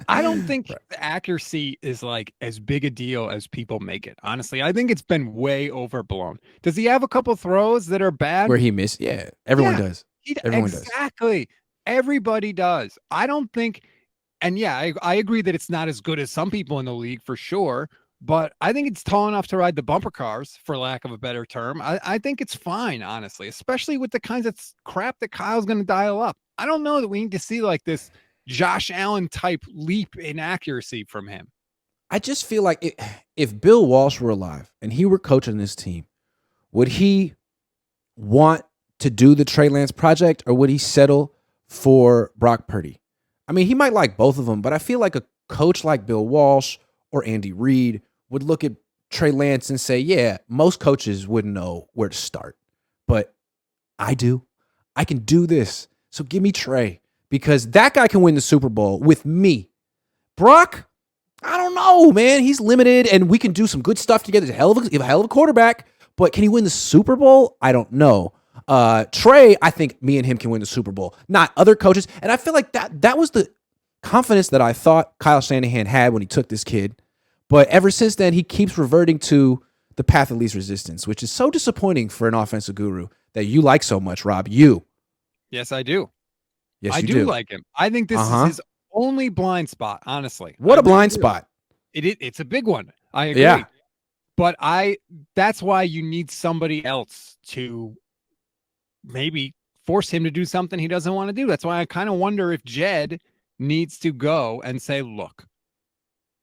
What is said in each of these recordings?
I don't think Right. the accuracy is like as big a deal as people make it. Honestly, I think it's been way overblown. Does he have a couple throws that are bad? Where he missed. Yeah, everyone Yeah, does. he Everyone does. exactly. Everybody does. I don't think, and yeah, I agree that it's not as good as some people in the league for sure, but I think it's tall enough to ride the bumper cars, for lack of a better term. I think it's fine, honestly, especially with the kinds of crap that Kyle's going to dial up. I don't know that we need to see like this Josh Allen type leap in accuracy from him. I just feel like if Bill Walsh were alive and he were coaching this team, would he want to do the Trey Lance project or would he settle for Brock Purdy? I mean, he might like both of them, but I feel like a coach like Bill Walsh or Andy Reid would look at Trey Lance and say, yeah, most coaches wouldn't know where to start, but I do. I can do this. So give me Trey because that guy can win the Super Bowl with me. Brock, I don't know, man. He's limited and we can do some good stuff together. He's a hell of a quarterback, but can he win the Super Bowl? I don't know. Trey, I think me and him can win the Super Bowl, not other coaches. And I feel like that was the confidence that I thought Kyle Shanahan had when he took this kid. But ever since then, he keeps reverting to the path of least resistance, which is so disappointing for an offensive guru that you like so much, Rob. You. Yes, I do. Yes, I you do do. like him. I think this is his only blind spot, honestly. I What a really blind do. spot. It's a big one. I agree. Yeah. But that's why you need somebody else to maybe force him to do something he doesn't want to do. That's why I kind of wonder if Jed needs to go and say, look,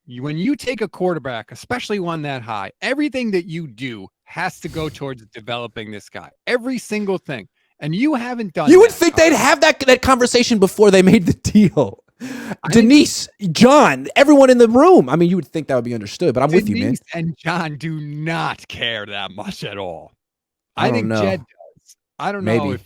when you take a quarterback, especially one that high, everything that you do has to go towards developing this guy. Every single thing. And you haven't done You would that, think Kyle. they'd have that conversation before they made the deal. I Denise, John, everyone in the room. I mean, you would think that would be understood, but I'm with you, man. Denise and John do not care that much at all. I I don't think Jed know. does. I don't know Maybe.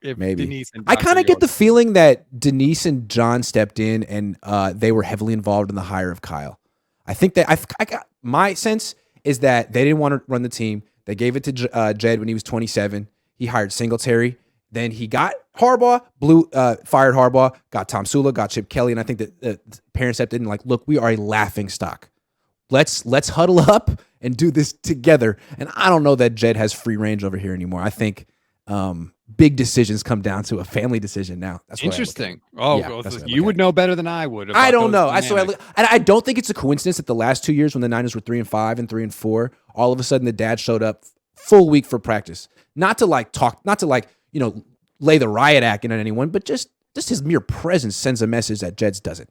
if Maybe. Denise and I Dr. kind of get York. the feeling that Denise and John stepped in and they were heavily involved in the hire of Kyle. I think that I got my sense is that they didn't want to run the team. They gave it to Jed when he was 27. He hired Singletary. Then he got Harbaugh, fired Harbaugh, got Tom Sula, got Chip Kelly, and I think that the parents stepped in and like, look, we are a laughing stock. Let's huddle up and do this together. And I don't know that Jed has free range over here anymore. I think big decisions come down to a family decision now. That's Interesting. Oh, Yeah, well, that's what I you look would at. know better than I would. I About don't those know. dynamics. And I don't think it's a coincidence that the last 2 years when the Niners were 3-5 and 3-4, all of a sudden the dad showed up full week for practice. Not to lay the riot act in on anyone, but just his mere presence sends a message that Jeds doesn't.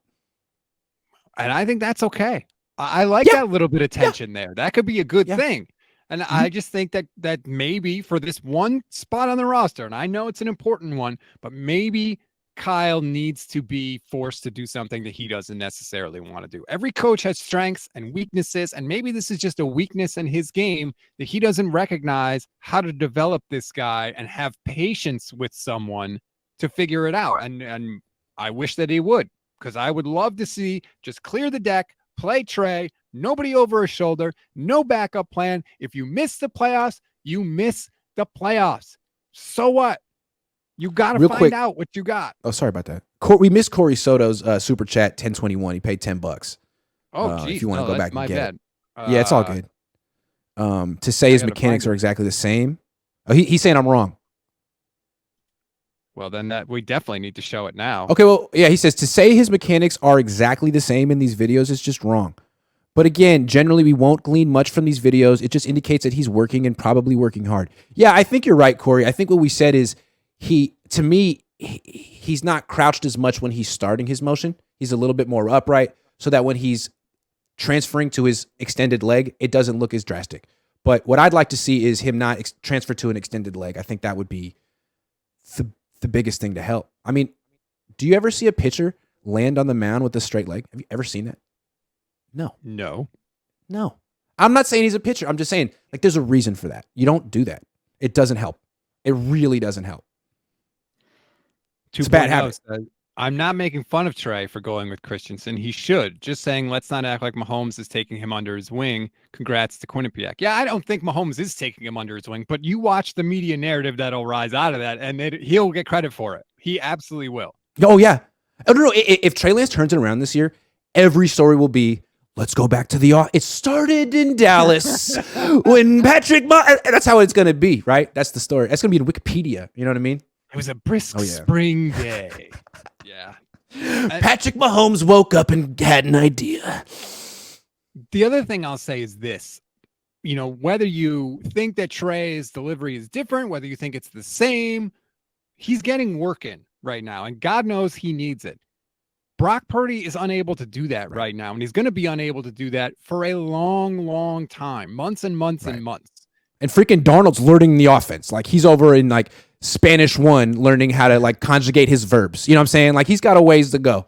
And I think that's okay. I like that little bit of tension there. That could be a good thing. And I just think that maybe for this one spot on the roster, and I know it's an important one, but maybe Kyle needs to be forced to do something that he doesn't necessarily want to do. Every coach has strengths and weaknesses, and maybe this is just a weakness in his game that he doesn't recognize how to develop this guy and have patience with someone to figure it out. And I wish that he would, because I would love to see just clear the deck, play Trey, nobody over his shoulder, no backup plan. If you miss the playoffs, you miss the playoffs. So what? You got to find out what you got. Oh, sorry about that. We missed Corey Soto's super chat 1021. He paid $10. Oh, geez. If you want to go back and get it. Yeah, it's all good. To say his mechanics are exactly the same. Oh, he's saying I'm wrong. Well, then we definitely need to show it now. Okay, well, yeah, he says to say his mechanics are exactly the same in these videos is just wrong. But again, generally we won't glean much from these videos. It just indicates that he's working and probably working hard. Yeah, I think you're right, Corey. I think what we said is he's not crouched as much when he's starting his motion. He's a little bit more upright so that when he's transferring to his extended leg, it doesn't look as drastic. But what I'd like to see is him not transfer to an extended leg. I think that would be the biggest thing to help. I mean, do you ever see a pitcher land on the mound with a straight leg? Have you ever seen that? No. I'm not saying he's a pitcher. I'm just saying, like, there's a reason for that. You don't do that. It doesn't help. It really doesn't help. It's a bad habit. I'm not making fun of Trey for going with Christensen. He should. Just saying, let's not act like Mahomes is taking him under his wing. Congrats to Quinnipiac. Yeah, I don't think Mahomes is taking him under his wing, but you watch the media narrative that'll rise out of that, and he'll get credit for it. He absolutely will. Oh, yeah. Oh, no. If Trey Lance turns it around this year, every story will be, let's go back to it started in Dallas when that's how it's going to be, right? That's the story. That's going to be in Wikipedia. You know what I mean? It was a brisk spring day. Yeah. Patrick Mahomes woke up and had an idea. The other thing I'll say is this. Whether you think that Trey's delivery is different, whether you think it's the same, he's getting work in right now, and God knows he needs it. Brock Purdy is unable to do that right now, and he's going to be unable to do that for a long, long time, months and months and months. And freaking Darnold's learning the offense. Like, he's over in, like, Spanish 1 learning how to, like, conjugate his verbs. You know what I'm saying? Like, he's got a ways to go.